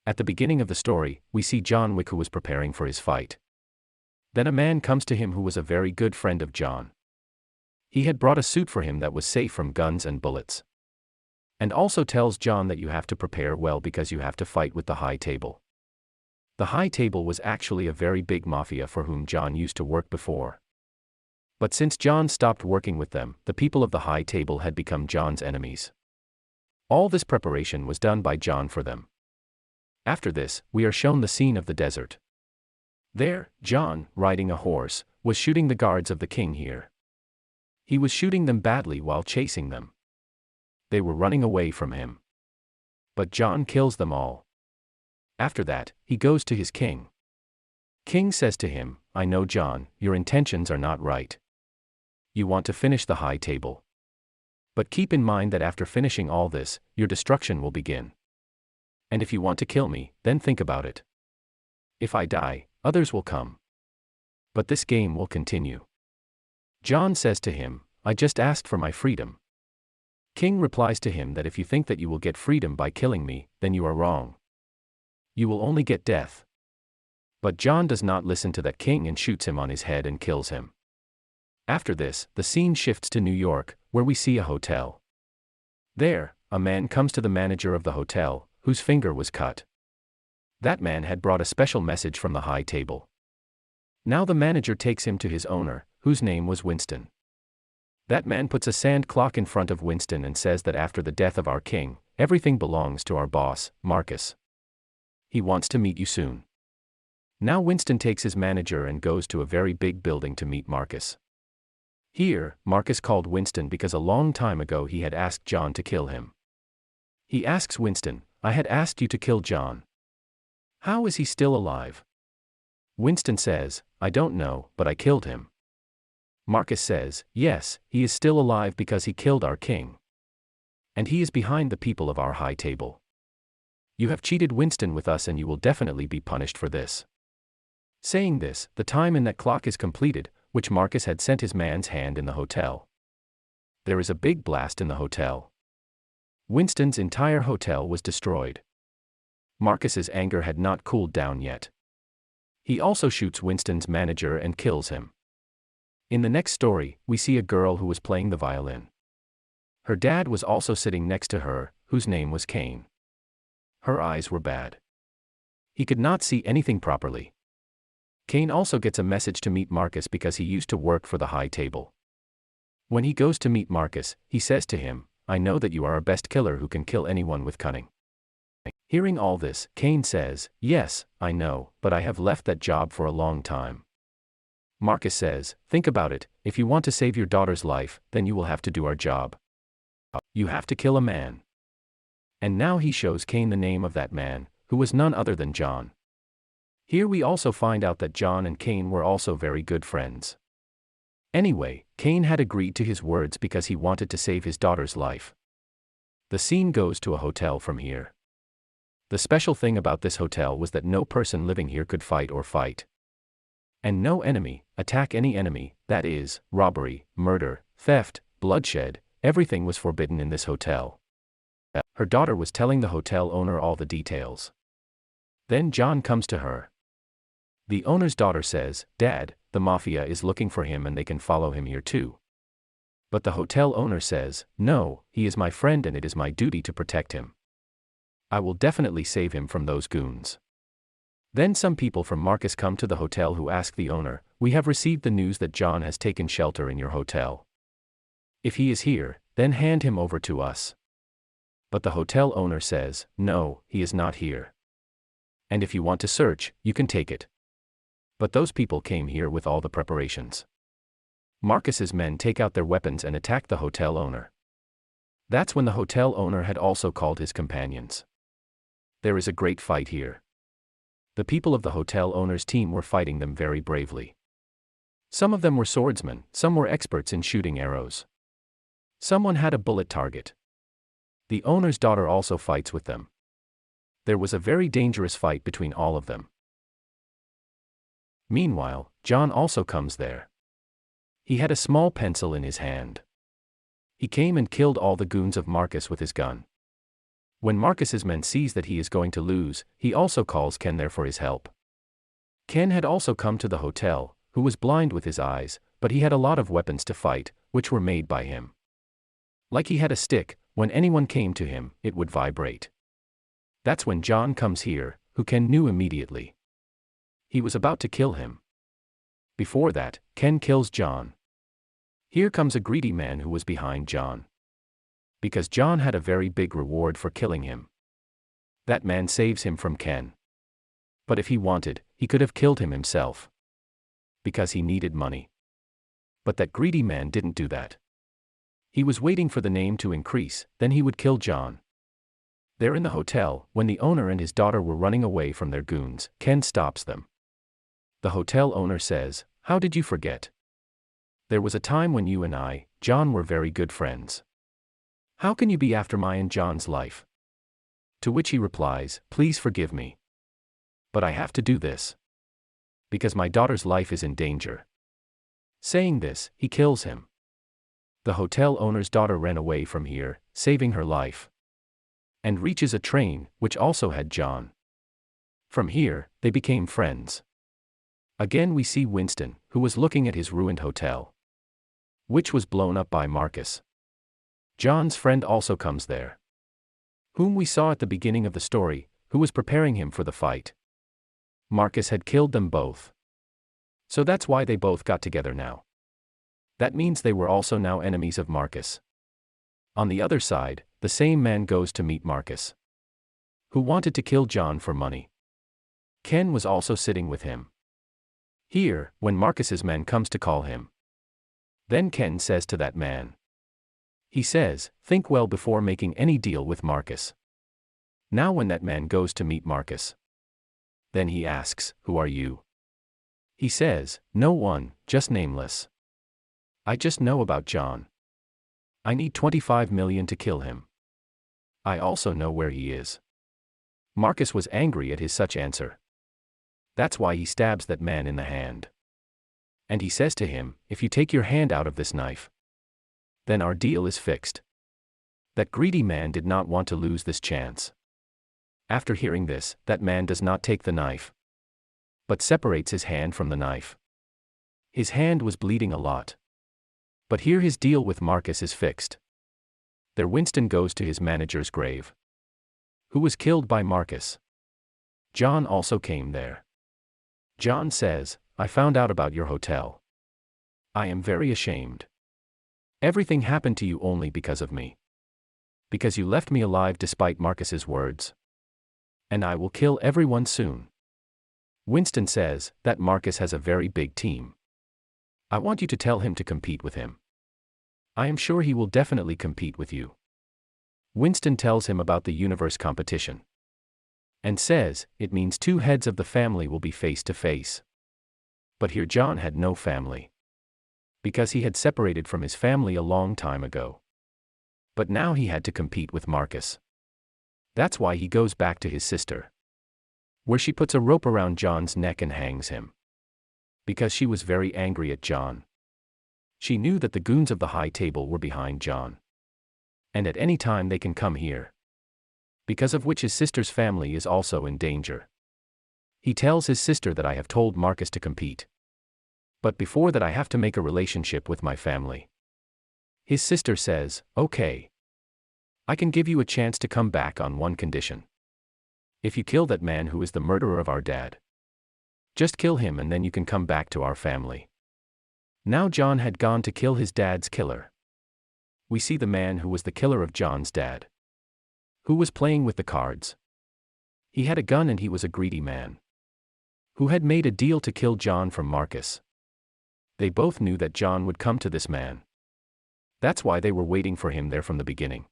At the beginning of the story, we see John Wick who was preparing for his fight. Then a man comes to him who was a very good friend of John. He had brought a suit for him that was safe from guns and bullets. And also tells John that you have to prepare well because you have to fight with the High Table. The High Table was actually a very big mafia for whom John used to work before. But since John stopped working with them, the people of the High Table had become John's enemies. All this preparation was done by John for them. After this, we are shown the scene of the desert. There, John, riding a horse, was shooting the guards of the king here. He was shooting them badly while chasing them. They were running away from him. But John kills them all. After that, he goes to his king. King says to him, "I know, John, your intentions are not right. You want to finish the High Table. But keep in mind that after finishing all this, your destruction will begin. And if you want to kill me, then think about it. If I die, others will come. But this game will continue." John says to him, "I just asked for my freedom." King replies to him that if you think that you will get freedom by killing me, then you are wrong. You will only get death. But John does not listen to that king and shoots him on his head and kills him. After this, the scene shifts to New York, where we see a hotel. There, a man comes to the manager of the hotel, whose finger was cut. That man had brought a special message from the High Table. Now the manager takes him to his owner, whose name was Winston. That man puts a sand clock in front of Winston and says that after the death of our king, everything belongs to our boss, Marcus. He wants to meet you soon. Now Winston takes his manager and goes to a very big building to meet Marcus. Here, Marcus called Winston because a long time ago he had asked John to kill him. He asks Winston, "I had asked you to kill John. How is he still alive?" Winston says, "I don't know, but I killed him." Marcus says, "Yes, he is still alive because he killed our king. And he is behind the people of our High Table. You have cheated Winston with us and you will definitely be punished for this." Saying this, the time in that clock is completed, which Marcus had sent his man's hand in the hotel. There is a big blast in the hotel. Winston's entire hotel was destroyed. Marcus's anger had not cooled down yet. He also shoots Winston's manager and kills him. In the next story, we see a girl who was playing the violin. Her dad was also sitting next to her, whose name was Cain. Her eyes were bad. He could not see anything properly. Cain also gets a message to meet Marcus because he used to work for the High Table. When he goes to meet Marcus, he says to him, "I know that you are a best killer who can kill anyone with cunning." Hearing all this, Cain says, "Yes, I know, but I have left that job for a long time." Marcus says, "Think about it, if you want to save your daughter's life, then you will have to do our job. You have to kill a man." And now he shows Cain the name of that man, who was none other than John. Here we also find out that John and Cain were also very good friends. Anyway, Cain had agreed to his words because he wanted to save his daughter's life. The scene goes to a hotel from here. The special thing about this hotel was that no person living here could fight or fight. And no enemy, attack any enemy, that is, robbery, murder, theft, bloodshed, everything was forbidden in this hotel. Her daughter was telling the hotel owner all the details. Then John comes to her. The owner's daughter says, "Dad, the mafia is looking for him and they can follow him here too." But the hotel owner says, "No, he is my friend and it is my duty to protect him. I will definitely save him from those goons." Then some people from Marcus come to the hotel who ask the owner, "We have received the news that John has taken shelter in your hotel. If he is here, then hand him over to us." But the hotel owner says, "No, he is not here. And if you want to search, you can take it." But those people came here with all the preparations. Marcus's men take out their weapons and attack the hotel owner. That's when the hotel owner had also called his companions. There is a great fight here. The people of the hotel owner's team were fighting them very bravely. Some of them were swordsmen, some were experts in shooting arrows. Someone had a bullet target. The owner's daughter also fights with them. There was a very dangerous fight between all of them. Meanwhile, John also comes there. He had a small pencil in his hand. He came and killed all the goons of Marcus with his gun. When Marcus's men sees that he is going to lose, he also calls Ken there for his help. Ken had also come to the hotel, who was blind with his eyes, but he had a lot of weapons to fight, which were made by him. Like he had a stick, when anyone came to him, it would vibrate. That's when John comes here, who Ken knew immediately. He was about to kill him. Before that, Ken kills John. Here comes a greedy man who was behind John. Because John had a very big reward for killing him. That man saves him from Ken. But if he wanted, he could have killed him himself. Because he needed money. But that greedy man didn't do that. He was waiting for the name to increase, then he would kill John. There in the hotel, when the owner and his daughter were running away from their goons, Ken stops them. The hotel owner says, "How did you forget? There was a time when you and I, John, were very good friends. How can you be after my and John's life?" To which he replies, "Please forgive me. But I have to do this. Because my daughter's life is in danger." Saying this, he kills him. The hotel owner's daughter ran away from here, saving her life. And reaches a train, which also had John. From here, they became friends. Again we see Winston, who was looking at his ruined hotel, which was blown up by Marcus. John's friend also comes there, whom we saw at the beginning of the story, who was preparing him for the fight. Marcus had killed them both. So that's why they both got together now. That means they were also now enemies of Marcus. On the other side, the same man goes to meet Marcus, who wanted to kill John for money. Ken was also sitting with him. Here, when Marcus's man comes to call him, then Ken says to that man. He says, "Think well before making any deal with Marcus." Now when that man goes to meet Marcus, then he asks, "Who are you?" He says, "No one, just nameless. I just know about John. I need 25 million to kill him. I also know where he is." Marcus was angry at his such answer. That's why he stabs that man in the hand. And he says to him, "If you take your hand out of this knife, then our deal is fixed." That greedy man did not want to lose this chance. After hearing this, that man does not take the knife, but separates his hand from the knife. His hand was bleeding a lot. But here his deal with Marcus is fixed. There Winston goes to his manager's grave, who was killed by Marcus. John also came there. John says, "I found out about your hotel. I am very ashamed. Everything happened to you only because of me. Because you left me alive despite Marcus's words. And I will kill everyone soon." Winston says that Marcus has a very big team. "I want you to tell him to compete with him. I am sure he will definitely compete with you." Winston tells him about the universe competition. And says, it means two heads of the family will be face to face. But here John had no family. Because he had separated from his family a long time ago. But now he had to compete with Marcus. That's why he goes back to his sister, where she puts a rope around John's neck and hangs him. Because she was very angry at John. She knew that the goons of the high table were behind John. And at any time they can come here. Because of which his sister's family is also in danger. He tells his sister that I have told Marcus to compete. But before that I have to make a relationship with my family. His sister says, "Okay. I can give you a chance to come back on one condition. If you kill that man who is the murderer of our dad. Just kill him and then you can come back to our family." Now John had gone to kill his dad's killer. We see the man who was the killer of John's dad, who was playing with the cards. He had a gun and he was a greedy man, who had made a deal to kill John from Marcus. They both knew that John would come to this man. That's why they were waiting for him there from the beginning.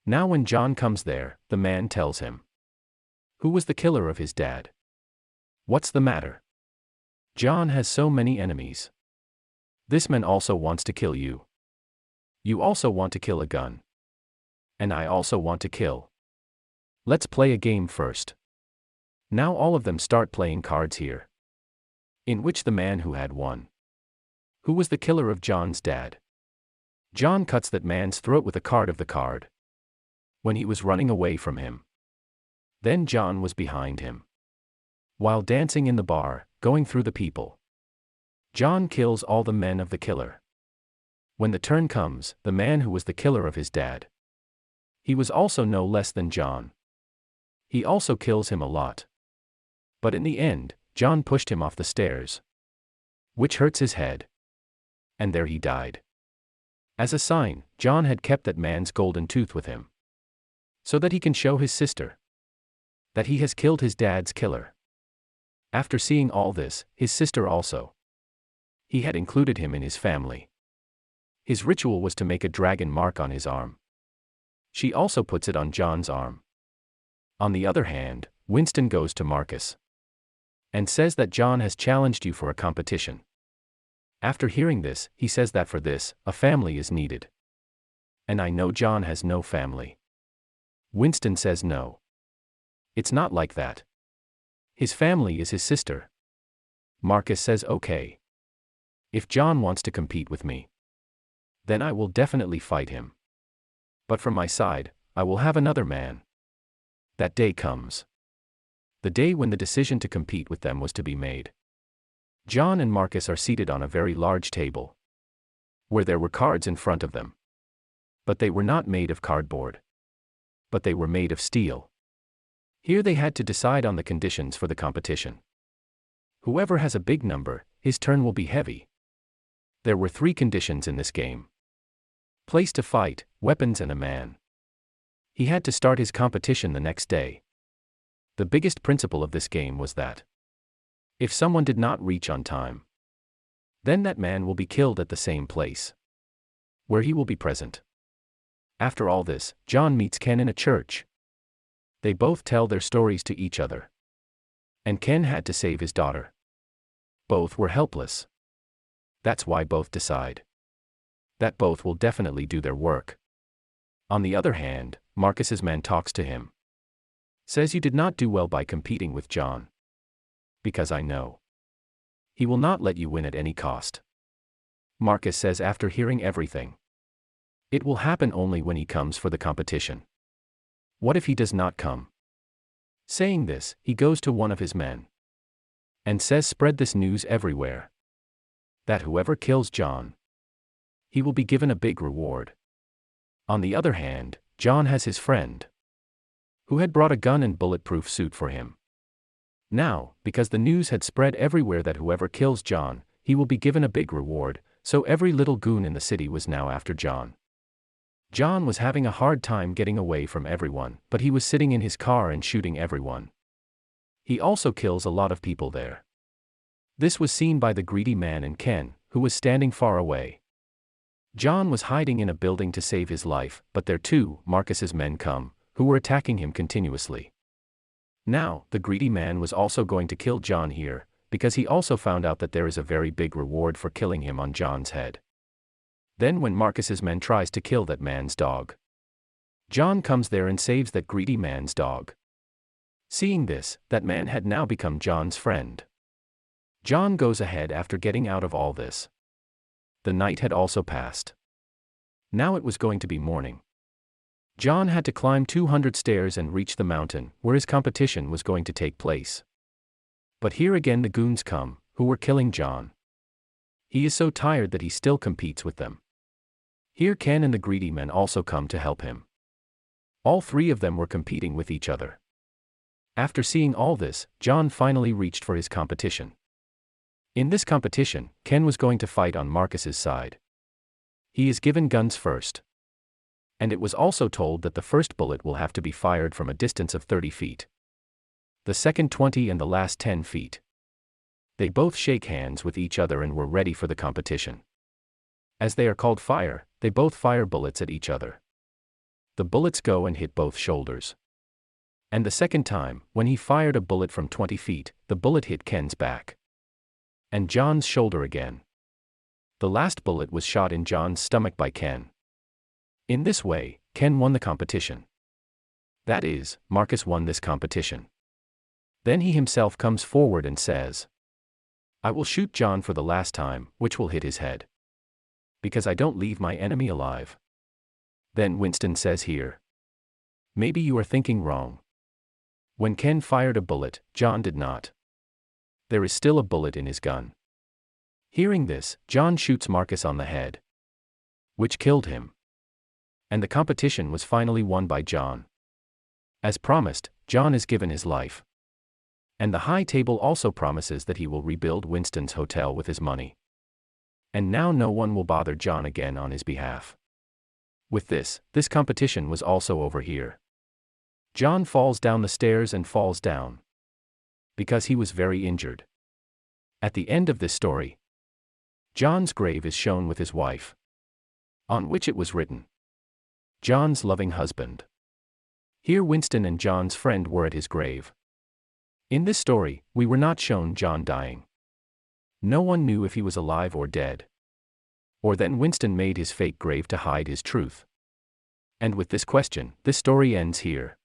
Now when John comes there, the man tells him, who was the killer of his dad. What's the matter? John has so many enemies. This man also wants to kill you. You also want to kill a gun. And I also want to kill. Let's play a game first. Now all of them start playing cards here. In which the man who had won, who was the killer of John's dad. John cuts that man's throat with a card of the card. when he was running away from him. Then John was behind him. While dancing in the bar, going through the people, John kills all the men of the killer. When the turn comes, the man who was the killer of his dad, he was also no less than John. He also kills him a lot. But in the end, John pushed him off the stairs, which hurts his head. And there he died. As a sign, John had kept that man's golden tooth with him, so that he can show his sister that he has killed his dad's killer. After seeing all this, his sister also, he had included him in his family. His ritual was to make a dragon mark on his arm. She also puts it on John's arm. On the other hand, Winston goes to Marcus and says that John has challenged you for a competition. After hearing this, he says that for this, a family is needed. And I know John has no family. Winston says no. It's not like that. His family is his sister. Marcus says okay. If John wants to compete with me, then I will definitely fight him. But from my side, I will have another man. That day comes. The day when the decision to compete with them was to be made. John and Marcus are seated on a very large table, where there were cards in front of them. But they were not made of cardboard, but they were made of steel. Here they had to decide on the conditions for the competition. Whoever has a big number, his turn will be heavy. There were 3 conditions in this game: place to fight, weapons, and a man. He had to start his competition the next day. The biggest principle of this game was that if someone did not reach on time, then that man will be killed at the same place where he will be present. After all this, John meets Ken in a church. They both tell their stories to each other. And Ken had to save his daughter. Both were helpless. That's why both decide that both will definitely do their work. On the other hand, Marcus's man talks to him. Says you did not do well by competing with John. Because I know he will not let you win at any cost. Marcus says after hearing everything, it will happen only when he comes for the competition. What if he does not come? Saying this, he goes to one of his men and says spread this news everywhere, that whoever kills John, he will be given a big reward. On the other hand, John has his friend, who had brought a gun and bulletproof suit for him. Now, because the news had spread everywhere that whoever kills John, he will be given a big reward, so every little goon in the city was now after John. John was having a hard time getting away from everyone, but he was sitting in his car and shooting everyone. He also kills a lot of people there. This was seen by the greedy man and Ken, who was standing far away. John was hiding in a building to save his life, but there too, Marcus's men come, who were attacking him continuously. Now, the greedy man was also going to kill John here, because he also found out that there is a very big reward for killing him on John's head. Then when Marcus's men tries to kill that man's dog, John comes there and saves that greedy man's dog. Seeing this, that man had now become John's friend. John goes ahead after getting out of all this. The night had also passed. Now it was going to be morning. John had to climb 200 stairs and reach the mountain, where his competition was going to take place. But here again the goons come, who were killing John. He is so tired that he still competes with them. Here Ken and the greedy men also come to help him. All 3 of them were competing with each other. After seeing all this, John finally reached for his competition. In this competition, Ken was going to fight on Marcus's side. He is given guns first. And it was also told that the first bullet will have to be fired from a distance of 30 feet. The second 20 and the last 10 feet. They both shake hands with each other and were ready for the competition. As they are called fire, they both fire bullets at each other. The bullets go and hit both shoulders. And the second time, when he fired a bullet from 20 feet, the bullet hit Ken's back. And John's shoulder again. The last bullet was shot in John's stomach by Ken. In this way, Ken won the competition. That is, Marcus won this competition. Then he himself comes forward and says, I will shoot John for the last time, which will hit his head. Because I don't leave my enemy alive. Then Winston says here, Maybe you are thinking wrong. When Ken fired a bullet, John did not. There is still a bullet in his gun. Hearing this, John shoots Marcus on the head, which killed him. And the competition was finally won by John. As promised, John is given his life. And the high table also promises that he will rebuild Winston's hotel with his money. And now no one will bother John again on his behalf. With this competition was also over here. John falls down the stairs and falls down because he was very injured. At the end of this story, John's grave is shown with his wife, on which it was written, John's loving husband. Here Winston and John's friend were at his grave. In this story, we were not shown John dying. No one knew if he was alive or dead. Or then Winston made his fake grave to hide his truth. And with this question, this story ends here.